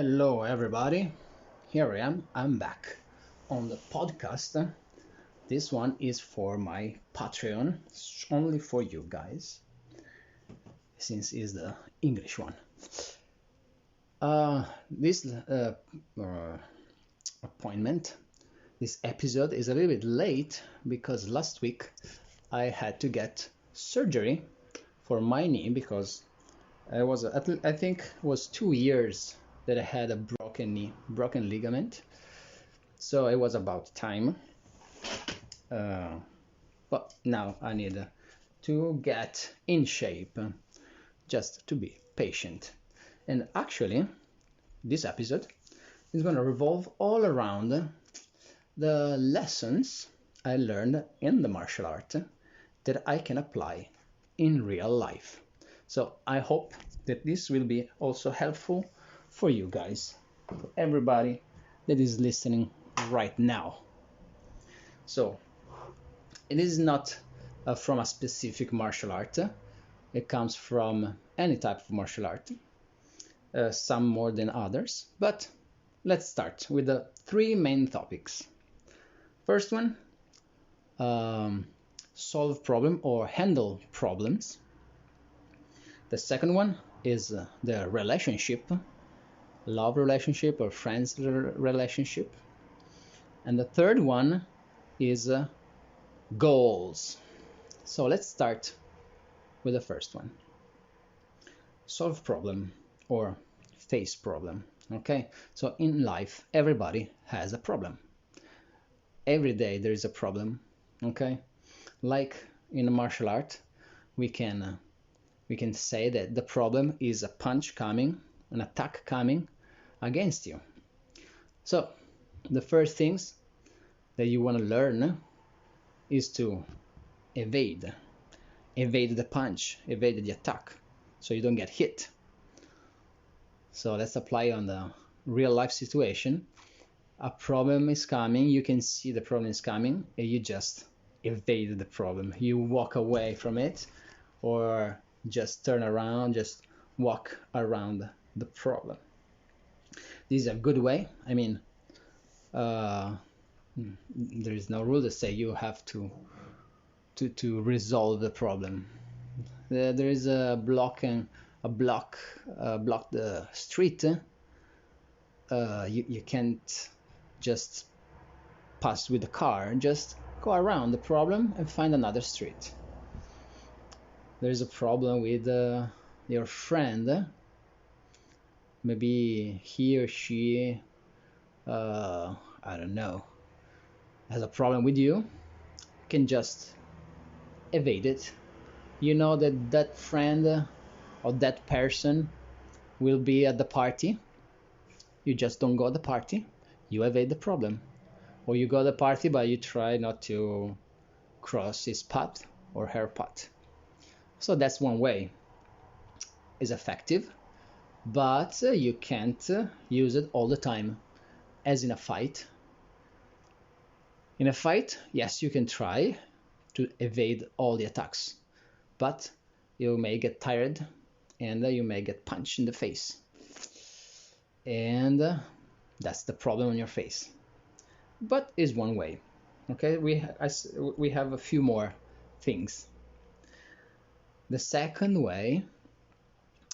Hello, everybody. Here I am. I'm back on the podcast. This one is for my Patreon. It's only for you guys, since it's the English one. This appointment, this episode is a little bit late because last week I had to get surgery for my knee because I think it was 2 years that I had a broken knee, broken ligament. So it was about time. But now I need to get in shape, just to be patient. And actually, this episode is going to revolve all around the lessons I learned in the martial art that I can apply in real life. So I hope that this will be also helpful for you guys, for everybody that is listening right now. So it is not from a specific martial art. It comes from any type of martial art, some more than others. But let's start with the three main topics. First one, solve problem or handle problems. The second one is the relationship, love relationship or friends relationship. And the third one is goals. So let's start with the first one. Solve problem or face problem. Okay, so in life, everybody has a problem. Every day there is a problem. Okay, like in a martial art, we can say that the problem is a punch coming, an attack coming against you. So the first things that you want to learn is to evade the punch, evade the attack, so you don't get hit. So let's apply on the real life situation. A problem is coming, you can see the problem is coming, and you just evade the problem. You walk away from it, or just turn around, just walk around the problem. This is a good way. I mean, there is no rule that say you have to resolve the problem. There is a block the street. You can't just pass with the car. Just go around the problem and find another street. There's a problem with your friend. Maybe he or she, I don't know, has a problem with you. You can just evade it. You know that friend or that person will be at the party. You just don't go to the party. You evade the problem. Or you go to the party, but you try not to cross his path or her path. So that's one way. It's effective, but you can't use it all the time. As in a fight. In a fight, yes, you can try to evade all the attacks, but you may get tired and you may get punched in the face. And that's the problem on your face. But it's one way. Okay, we have a few more things. The second way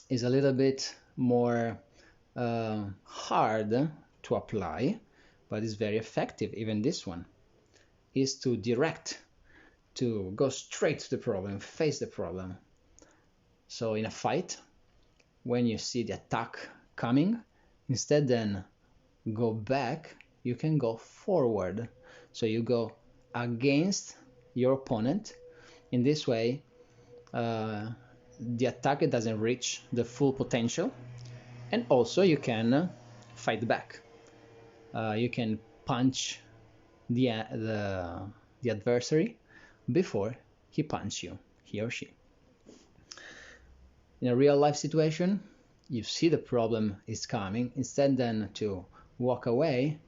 is a little bit more hard to apply, but is very effective. Even this one is to go straight to the problem, face the problem. So in a fight, when you see the attack coming, instead then go back, you can go forward. So you go against your opponent. In this way, the attack doesn't reach the full potential, and also you can fight back. You can punch the adversary before he punches you, he or she. In a real life situation, you see the problem is coming. Instead then to walk away,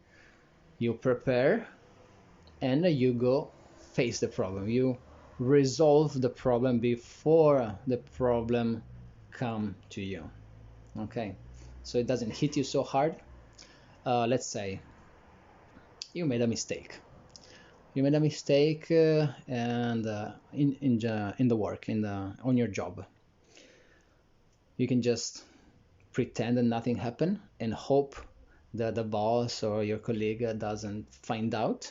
you prepare and you go face the problem. You resolve the problem before the problem come to you. Okay, so it doesn't hit you so hard. Let's say you made a mistake. You made a mistake and in the work, on your job. You can just pretend that nothing happened and hope that the boss or your colleague doesn't find out.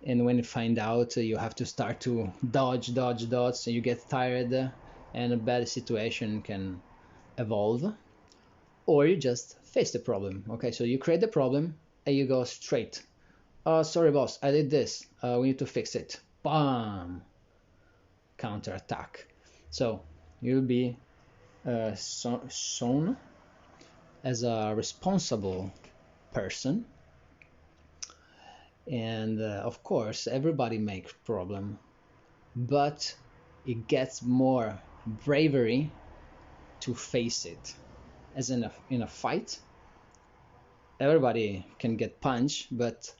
And when you find out, you have to start to dodge, so you get tired and a bad situation can evolve. Or you just face the problem. Okay, so you create the problem and you go straight. Sorry, boss, I did this. We need to fix it. Bam! Counterattack. So you'll be shown as a responsible person. And of course, everybody makes problem, but it gets more bravery to face it. As in a fight, everybody can get punched, but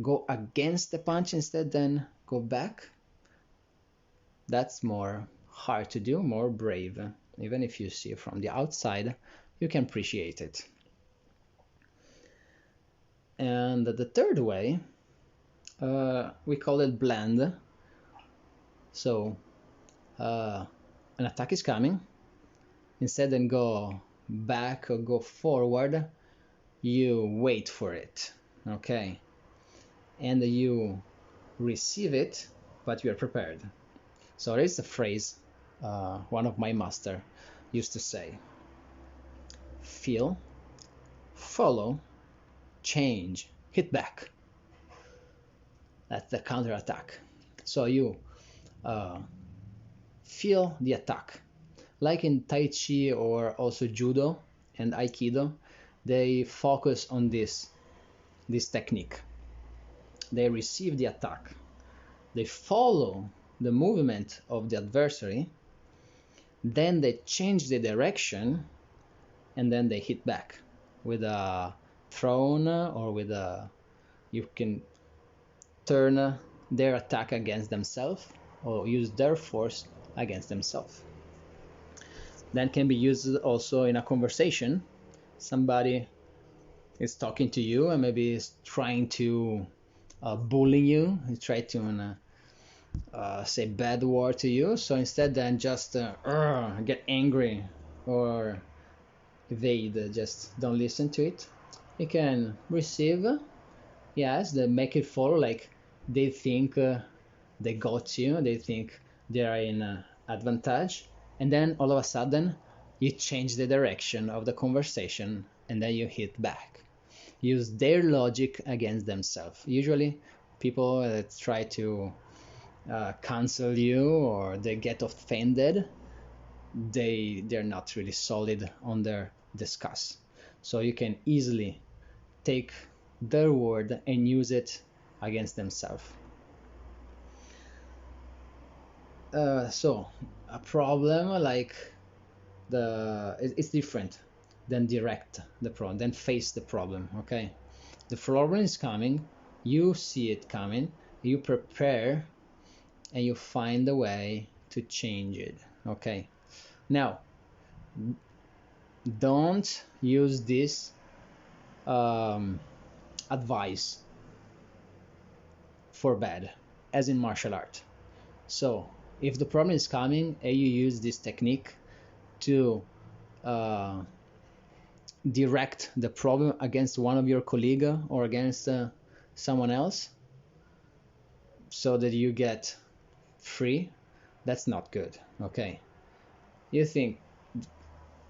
go against the punch instead, then go back. That's more hard to do, more brave. Even if you see it from the outside, you can appreciate it. And the third way, we call it blend. So an attack is coming. Instead than go back or go forward, you wait for it. Okay, and you receive it, but you are prepared. So there is a phrase one of my master used to say: feel, follow, change, hit back. That's the counterattack. So you feel the attack. Like in Tai Chi or also Judo and Aikido, they focus on this technique. They receive the attack. They follow the movement of the adversary. Then they change the direction, and then they hit back with a thrown or with a. You can turn their attack against themselves or use their force against themselves. That can be used also in a conversation. Somebody is talking to you and maybe is trying to bully you. He try to say bad word to you. So instead then just get angry or evade, just don't listen to it. You can receive, yes, they make it follow, like they think they got you, they think they are in advantage, and then all of a sudden you change the direction of the conversation and then you hit back. Use their logic against themselves. Usually people that try to cancel you or they get offended, they're not really solid on their discuss. So you can easily take their word and use it against themselves. So a problem like it's different than direct the problem, then face the problem. Okay, the problem is coming, you see it coming, you prepare, and you find a way to change it. Okay, now don't use this advice for bad, as in martial art. So if the problem is coming and you use this technique to direct the problem against one of your colleagues or against someone else so that you get free, that's not good. Okay, you think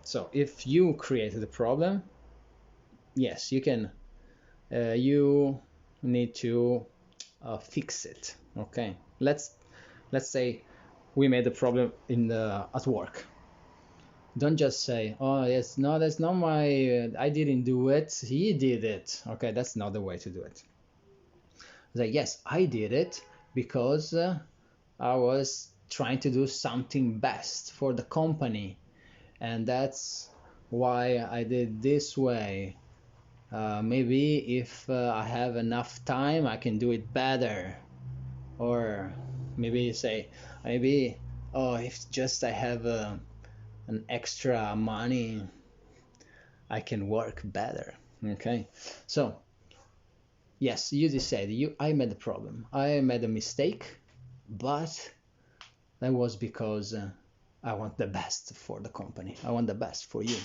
so if you created the problem, yes, you can you need to fix it. Okay, let's say we made the problem at work. Don't just say, oh yes, no, that's not my, I didn't do it, he did it. Okay, that's not the way to do it. Say, yes, I did it because I was trying to do something best for the company, and that's why I did this way. Maybe if I have enough time, I can do it better. Or maybe say, maybe, oh, if just I have an extra money, I can work better. Okay, so yes, you decided I made a problem, I made a mistake, but that was because I want the best for the company, I want the best for you.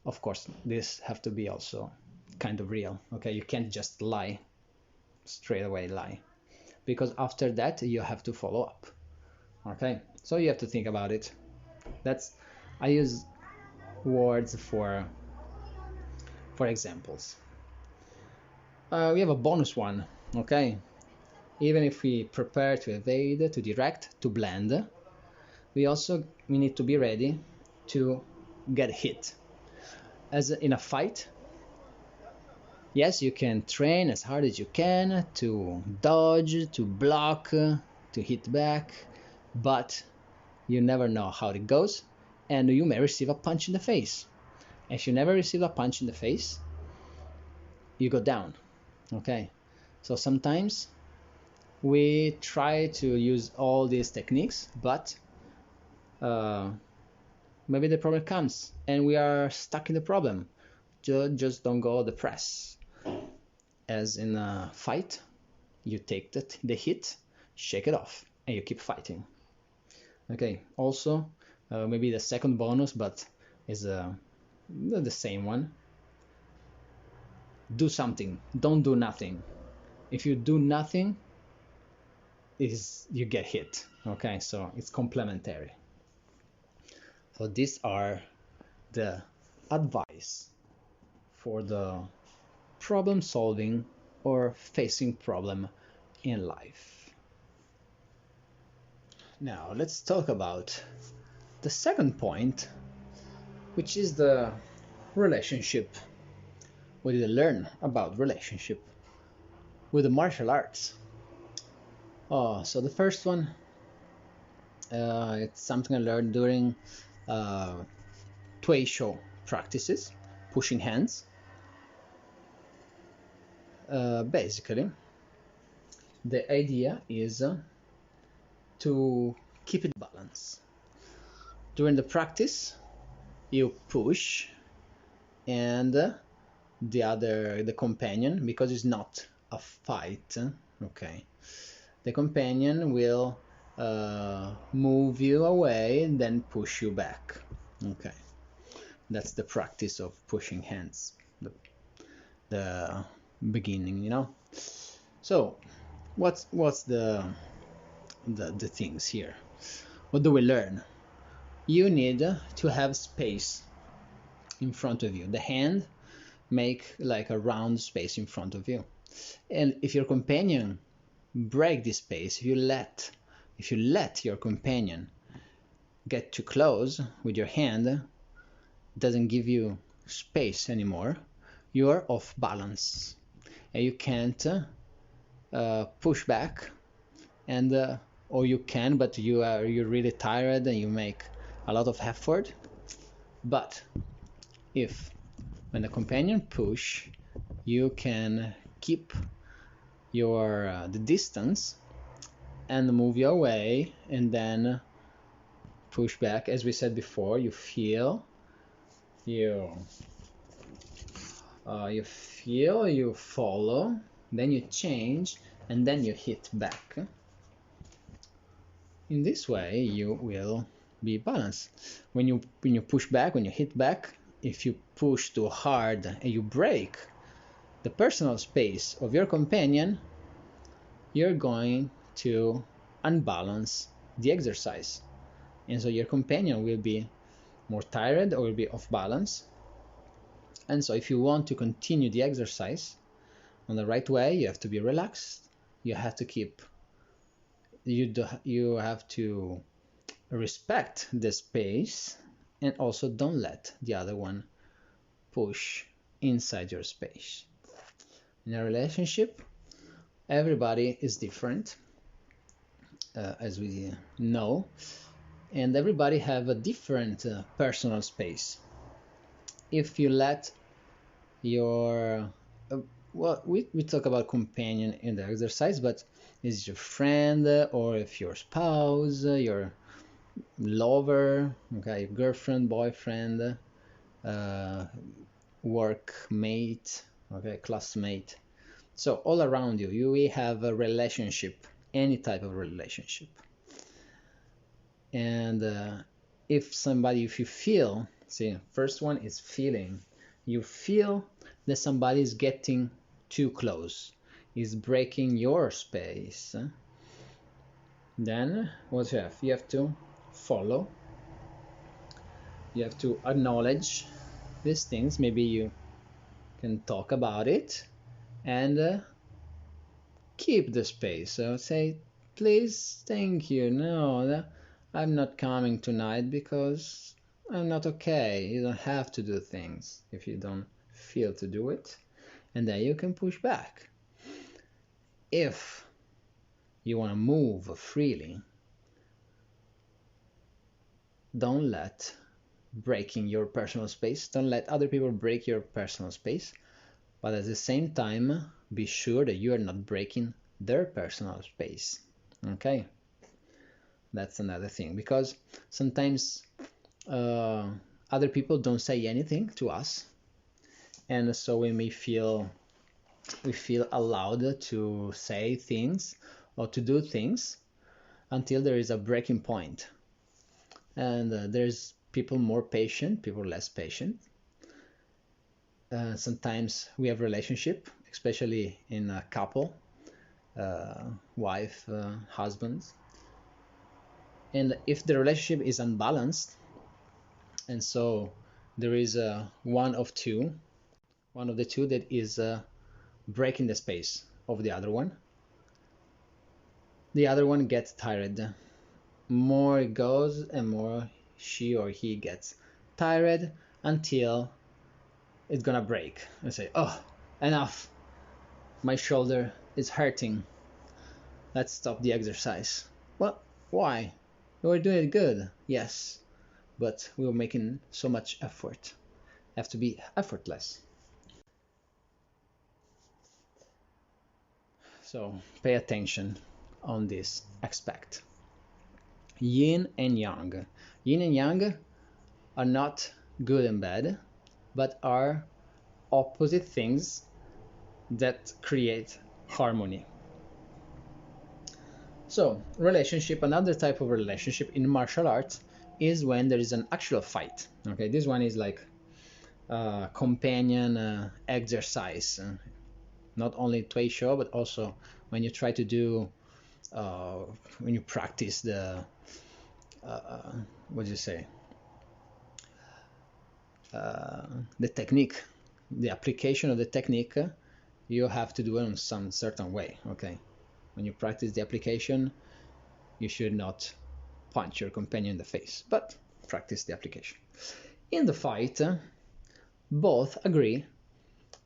Of course, this have to be also kind of real. Okay, you can't just lie, straight away lie, because after that you have to follow up. Okay, so you have to think about it. That's, I use words for examples. We have a bonus one. Okay, even if we prepare to evade, to direct, to blend, we need to be ready to get hit. As in a fight, yes, you can train as hard as you can to dodge, to block, to hit back, but you never know how it goes, and you may receive a punch in the face. If you never receive a punch in the face, you go down. Okay, so sometimes we try to use all these techniques, but maybe the problem comes and we are stuck in the problem. Just don't go depressed. As in a fight, you take the hit, shake it off, and you keep fighting. Okay, also maybe the second bonus, but is the same one. Do something, don't do nothing. If you do nothing, you get hit. Okay, so it's complementary. So these are the advice for the problem solving or facing problem in life. Now let's talk about the second point, which is the relationship. What did I learn about relationship with the martial arts? Oh, so the first one, it's something I learned during Tuisho practices, pushing hands. Basically, the idea is to keep it balanced. During the practice, you push, and the companion, because it's not a fight, okay, the companion will move you away and then push you back. Okay, that's the practice of pushing hands, the beginning, you know. So what's the things here? What do we learn? You need to have space in front of you. The hand make like a round space in front of you, and if your companion break this space, if you let your companion get too close with your hand, doesn't give you space anymore, you are off balance and you can't push back, and or you can, but you're really tired and you make a lot of effort. But if when the companion push, you can keep your the distance and move your way and then push back. As we said before, you feel, you follow, then you change, and then you hit back. In this way, you will be balanced. When you push back, when you hit back, if you push too hard and you break the personal space of your companion, you're going to unbalance the exercise, and so your companion will be more tired or will be off balance. And so if you want to continue the exercise on the right way, you have to be relaxed, you have to keep, you have to respect the space, and also don't let the other one push inside your space. In a relationship, everybody is different, as we know, and everybody have a different personal space. If you let your well, we talk about companion in the exercise, but is your friend, or if your spouse, your lover, okay, girlfriend, boyfriend, workmate, okay, classmate. So all around you, you will have a relationship, any type of relationship. And if you feel, see, first one is feeling. You feel that somebody is getting too close, is breaking your space. Then what you have? You have to follow. You have to acknowledge these things. Maybe you can talk about it and keep the space. So say, please, thank you. No, I'm not coming tonight because I'm not okay. You don't have to do things if you don't feel to do it. And then you can push back. If you want to move freely, don't let breaking your personal space, don't let other people break your personal space, but at the same time, be sure that you are not breaking their personal space. Okay? That's another thing, because sometimes other people don't say anything to us, and so we feel allowed to say things or to do things until there is a breaking point. And there's people more patient, people less patient. Sometimes we have relationship, especially in a couple, wife, husband. And if the relationship is unbalanced, and so there is one of the two that is breaking the space of the other one gets tired. More it goes and more she or he gets tired until it's gonna break and say, oh, enough, my shoulder is hurting, let's stop the exercise. Well, why? We were doing it good, yes, but we were making so much effort. Have to be effortless. So pay attention on this aspect. Yin and yang. Yin and yang are not good and bad, but are opposite things that create harmony. So, relationship, another type of relationship in martial arts is when there is an actual fight. Okay, this one is like companion exercise, not only Twei Shou, but also when you try to do, when you practice the, what do you say, the technique, the application of the technique, you have to do it in some certain way, okay? When you practice the application, you should not punch your companion in the face, but practice the application. In the fight, both agree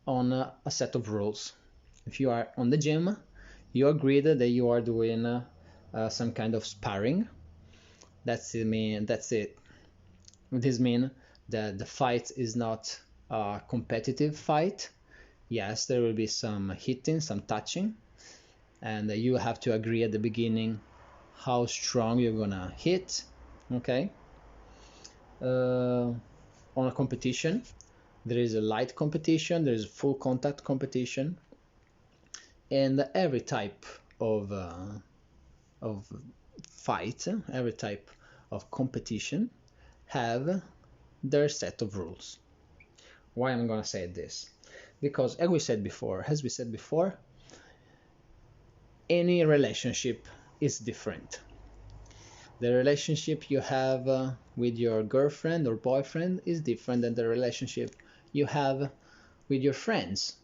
on a set of rules. If you are on the gym, you agreed that you are doing some kind of sparring. That's it. This means that the fight is not a competitive fight. Yes, there will be some hitting, some touching, and you have to agree at the beginning how strong you're gonna hit. Okay. On a competition, there is a light competition, there is full contact competition, and every type of fight, every type of competition have their set of rules. Why I'm gonna say this? Because as we said before, any relationship is different. The relationship you have with your girlfriend or boyfriend is different than the relationship you have with your friends.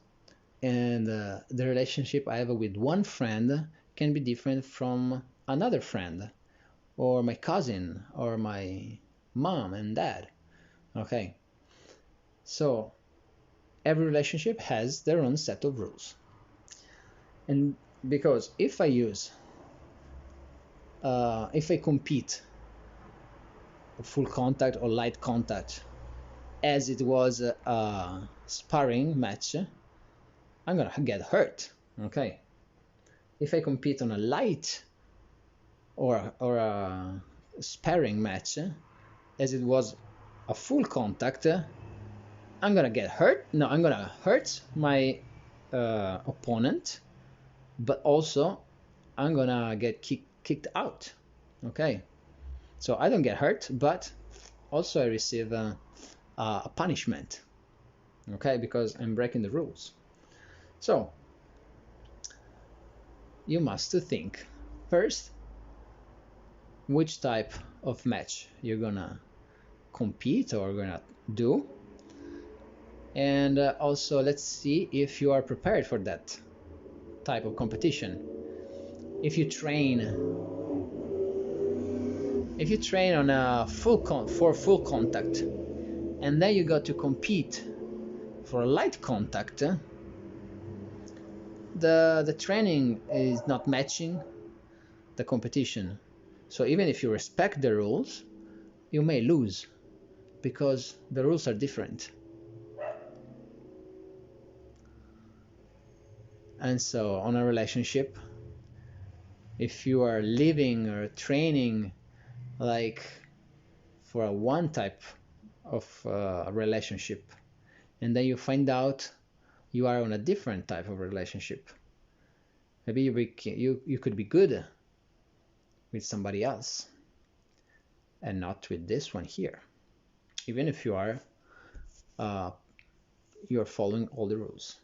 And the relationship I have with one friend can be different from another friend, or my cousin, or my mom and dad. Okay, so every relationship has their own set of rules. And because if I compete full contact or light contact as it was a sparring match, I'm gonna get hurt. Okay. If I compete on a light or a sparring match as it was a full contact, I'm gonna get hurt. No, I'm gonna hurt my opponent, but also I'm gonna get kicked out. Okay, so I don't get hurt, but also I receive a punishment. Okay, because I'm breaking the rules. So you must think first which type of match you're gonna compete or gonna do, and also let's see if you are prepared for that type of competition. If you train on a full contact, and then you got to compete for a light contact, the training is not matching the competition. So even if you respect the rules, you may lose because the rules are different. And so on a relationship, if you are living or training like for a one type of relationship, and then you find out you are on a different type of relationship, maybe you could be good with somebody else and not with this one here, even if you're following all the rules.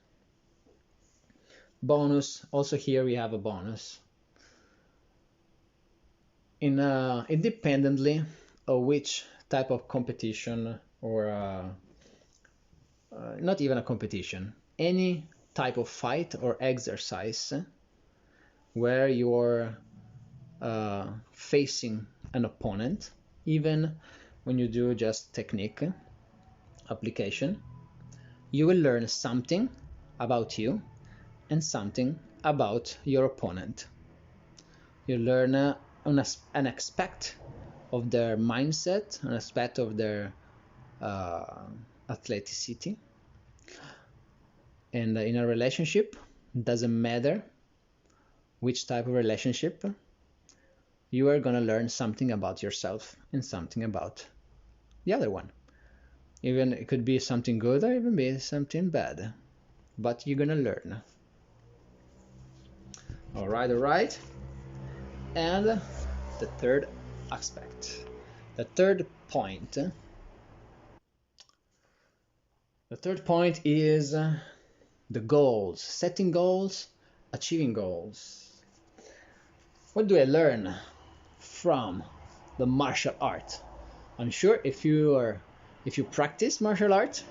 Bonus, also here we have a bonus. Independently of which type of competition or not even a competition, any type of fight or exercise where you're facing an opponent, even when you do just technique application, you will learn something about you and something about your opponent. You learn an aspect of their mindset, an aspect of their athleticity. And in a relationship, it doesn't matter which type of relationship, you are going to learn something about yourself and something about the other one. Even it could be something good or even be something bad, but you're going to learn. All right. And the third aspect, the third point is the goals, setting goals, achieving goals. What do I learn from the martial art? I'm sure if you practice martial art,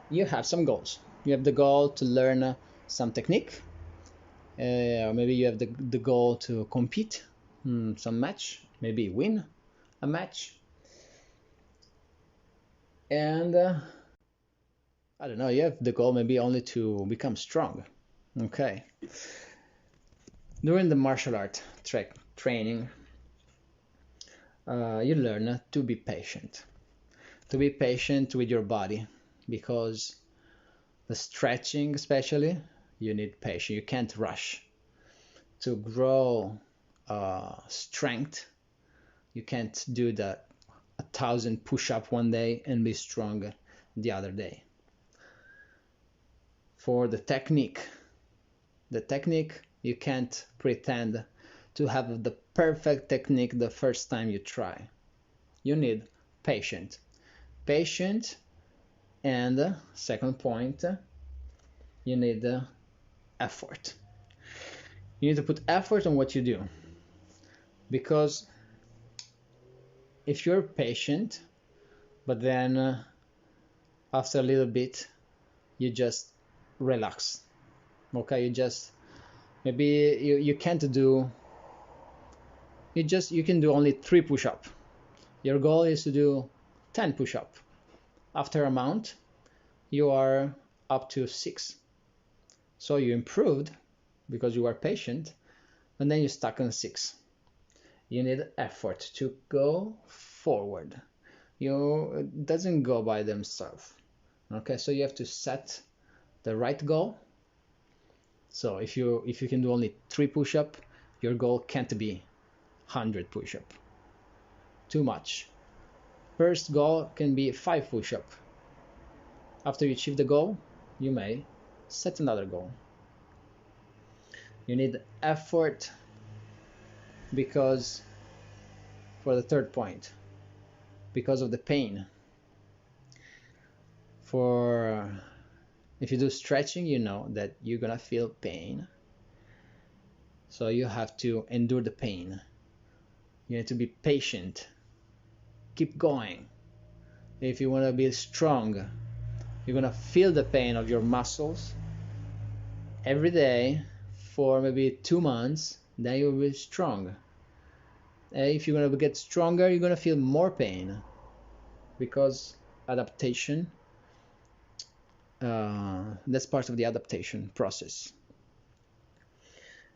you have some goals. You have the goal to learn some technique, or maybe you have the goal to compete some match, maybe win a match, and I don't know, you have the goal maybe only to become strong. Okay. During the martial art training, you learn to be patient with your body, because the stretching especially, you need patience. You can't rush to grow strength. You can't do 1,000 push-up one day and be strong the other day. For the technique, you can't pretend to have the perfect technique the first time you try. You need patience. And second point, you need effort. You need to put effort on what you do, because if you're patient, but then after a little bit you just relax, okay, maybe you can't do, you can do only 3 push-up. Your goal is to do 10 push-up. After a month you are up to 6, so you improved because you are patient, and then you're stuck on 6. You need effort to go forward. It doesn't go by themselves. Okay, so you have to set the right goal. So if you can do only 3 push-up, your goal can't be 100 push-up. Too much. First goal can be 5 push-up. After you achieve the goal, you may set another goal. You need effort because, for the third point, because of the pain. If you do stretching, you know that you're gonna feel pain. So you have to endure the pain. You need to be patient. Keep going. If you want to be strong, you're gonna feel the pain of your muscles every day for maybe 2 months, then you'll be strong. If you're gonna get stronger, you're gonna feel more pain because adaptation, that's part of the adaptation process.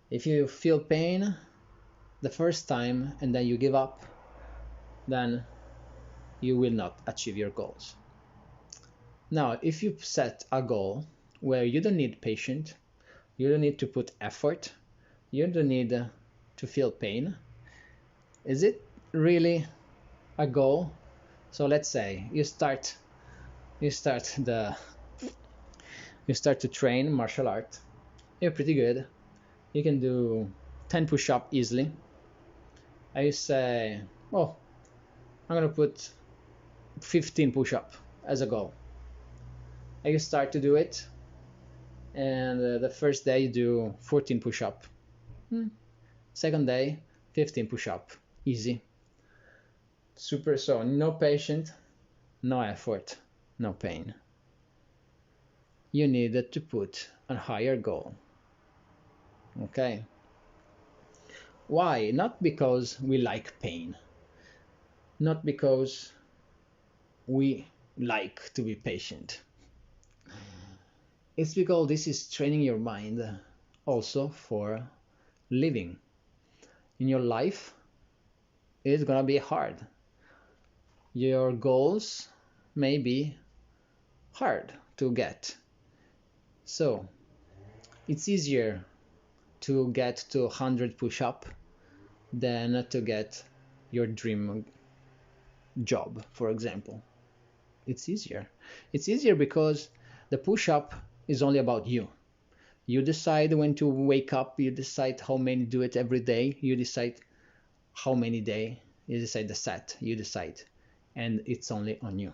If you feel pain the first time and then you give up, then you will not achieve your goals. Now, if you set a goal where you don't need patience, you don't need to put effort, you don't need to feel pain, is it really a goal? So let's say you start to train martial art. You're pretty good. You can do 10 push-ups easily. And you say, oh, I'm gonna put 15 push-ups as a goal. And you start to do it, and the first day you do 14 push-ups. Second day, 15 push-ups. Easy. Super. So no patience, no effort, no pain. You needed to put a higher goal. Okay. Why? Not because we like pain, not because we like to be patient. It's because this is training your mind also for living. In your life, it's gonna be hard. Your goals may be hard to get. So it's easier to get to 100 push-up than to get your dream job, for example. It's easier. It's easier because the push-up is only about you. You decide when to wake up, you decide how many do it every day, you decide how many days, you decide the set, you decide, and it's only on you.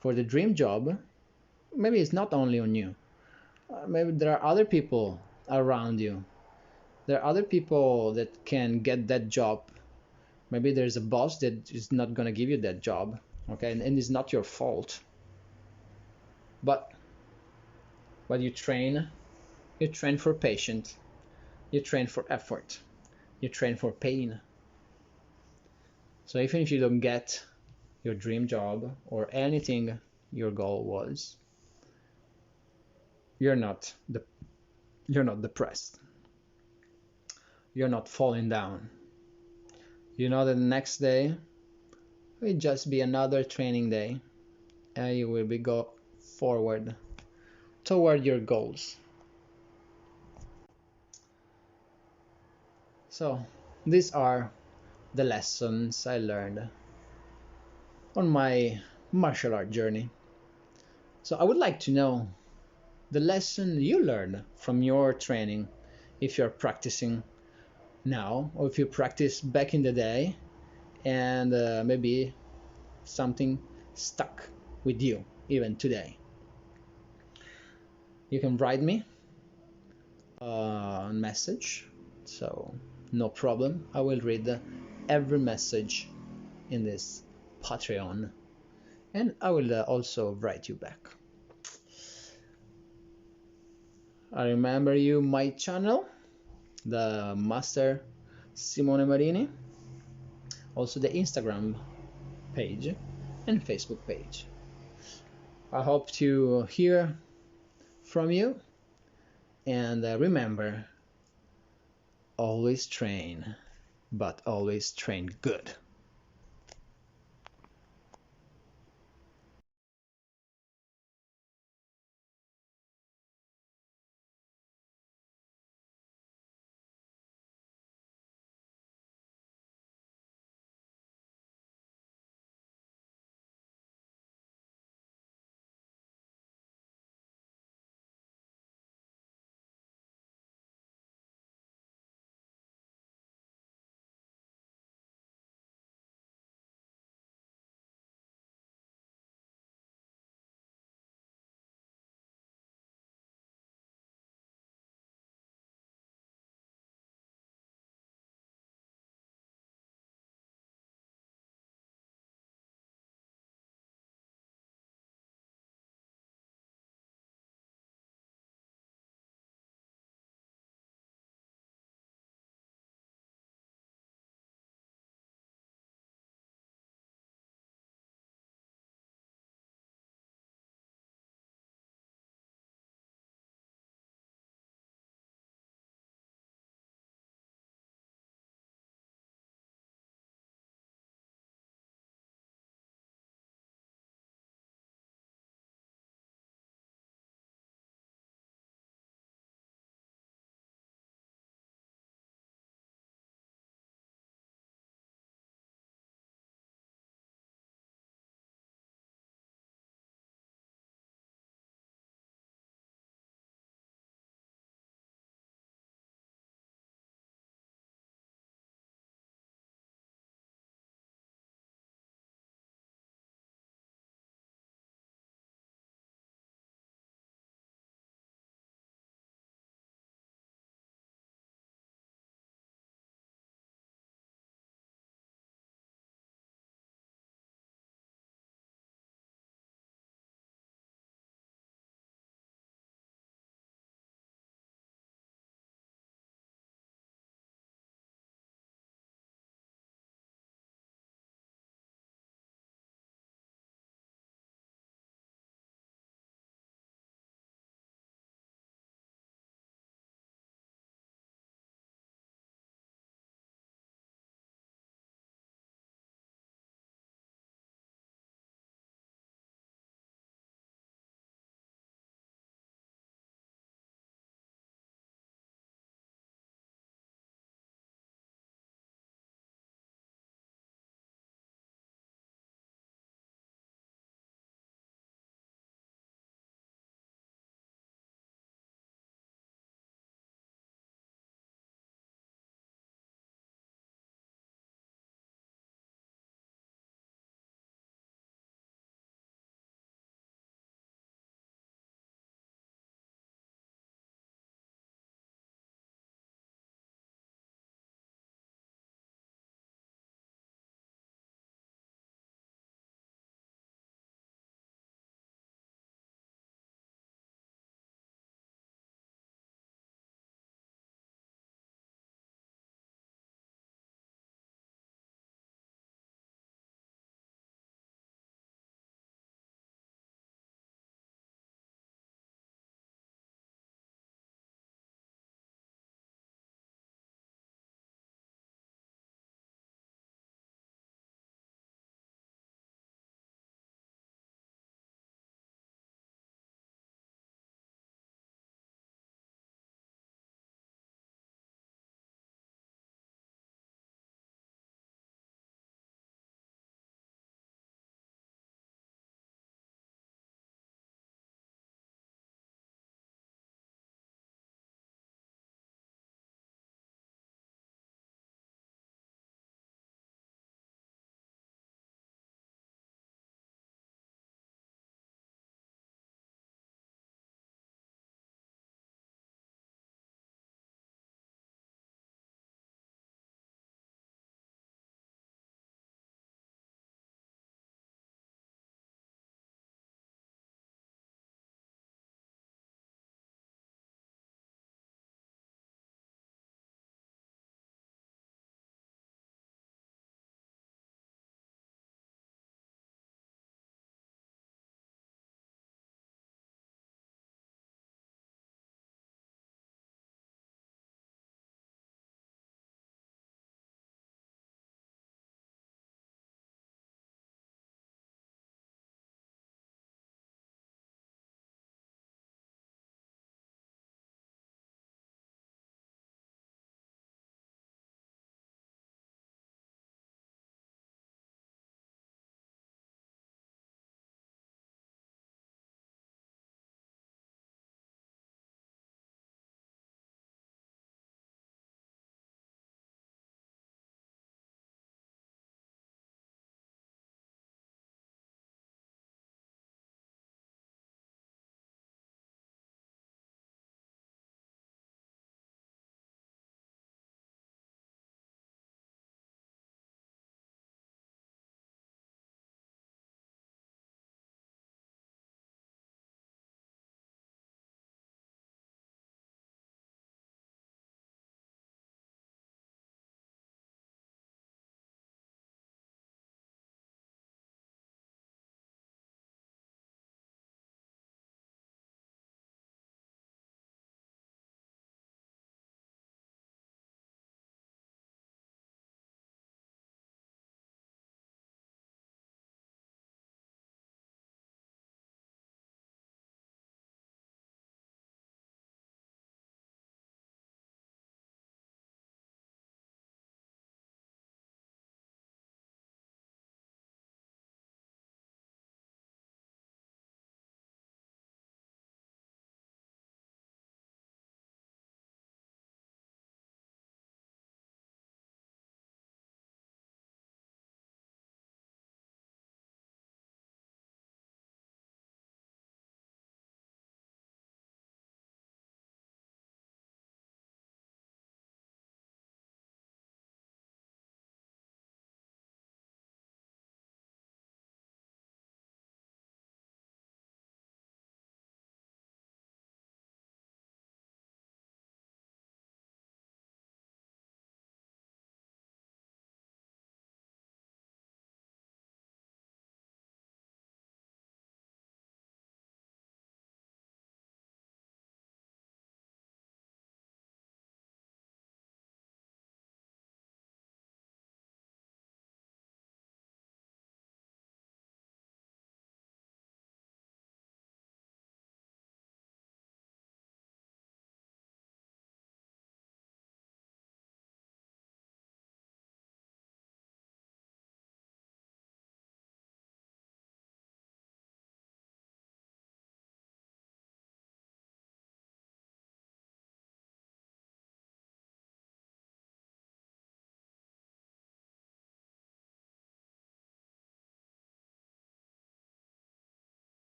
For the dream job, maybe it's not only on you. Maybe there are other people around you. There are other people that can get that job. Maybe there's a boss that is not going to give you that job, okay, and it's not your fault. But you train for patience, you train for effort, you train for pain. So even if you don't get your dream job or anything your goal was, you're not depressed. You're not falling down. You know that the next day will just be another training day, and you will go forward toward your goals. So these are the lessons I learned on my martial art journey. So I would like to know the lesson you learned from your training, if you're practicing now or if you practiced back in the day, and maybe something stuck with you even today. You can write me a message, so no problem. I will read every message in this Patreon, and I will also write you back. I remember you my channel, the Master Simone Marini, also the Instagram page and Facebook page. I hope to hear from you, and remember, always train, but always train good.